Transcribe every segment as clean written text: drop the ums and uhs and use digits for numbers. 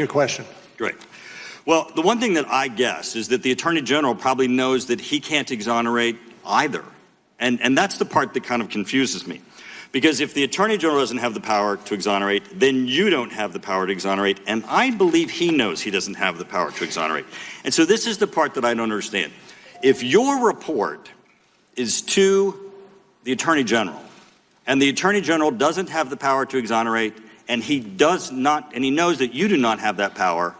Your question. Great. Well, the one thing that I guess is that the Attorney General probably knows that he can't exonerate either. And that's the part that kind of confuses me. Because if the Attorney General doesn't have the power to exonerate, then you don't have the power to exonerate. And I believe he knows he doesn't have the power to exonerate. And so this is the part that I don't understand. If your report is to the Attorney General, and the Attorney General doesn't have the power to exonerate, and he does not, and he knows that you do not have that power,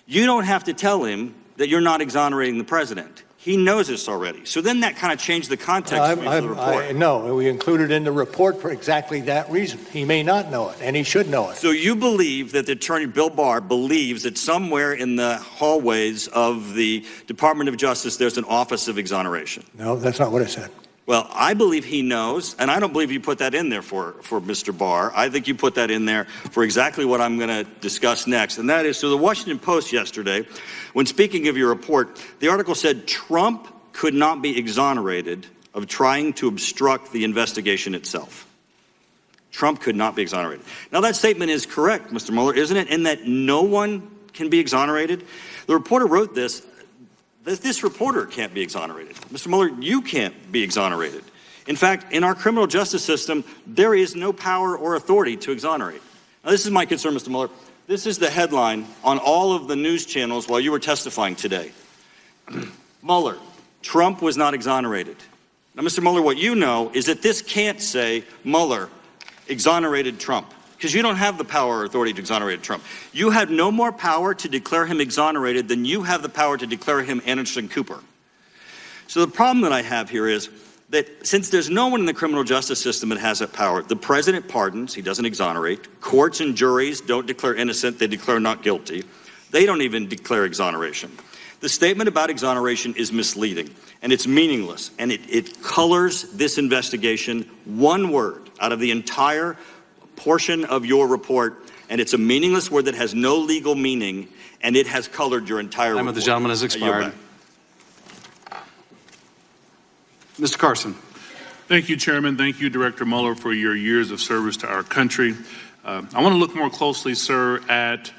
you don't have to tell him that you're not exonerating the president. He knows this already. So then that kind of changed the context of the report. No, we included in the report for exactly that reason. He may not know it, and he should know it. So you believe that the attorney, Bill Barr, believes that somewhere in the hallways of the Department of Justice there's an office of exoneration? No, that's not what I said. Well, I believe he knows, and I don't believe you put that in there for Mr. Barr. I think you put that in there for exactly what I'm going to discuss next, and that is, so the Washington Post yesterday, when speaking of your report, the article said Trump could not be exonerated of trying to obstruct the investigation itself. Trump could not be exonerated. Now, that statement is correct, Mr. Mueller, isn't it, in that no one can be exonerated? The reporter wrote this. This reporter can't be exonerated. Mr. Mueller, you can't be exonerated. In fact, in our criminal justice system, there is no power or authority to exonerate. Now, this is my concern, Mr. Mueller. This is the headline on all of the news channels while you were testifying today. Mueller, Trump was not exonerated. Now, Mr. Mueller, what you know is that this can't say Mueller exonerated Trump, because you don't have the power or authority to exonerate Trump. You have no more power to declare him exonerated than you have the power to declare him Anderson Cooper. So the problem that I have here is that since there's no one in the criminal justice system that has that power, the president pardons, he doesn't exonerate. Courts and juries don't declare innocent, they declare not guilty. They don't even declare exoneration. The statement about exoneration is misleading, and it's meaningless, and it colors this investigation one word out of the entire portion of your report, and it's a meaningless word that has no legal meaning, and it has colored your entire report. Time of the gentleman has expired. Mr. Carson. Thank you, Chairman. Thank you, Director Mueller, for your years of service to our country. I want to look more closely, sir, at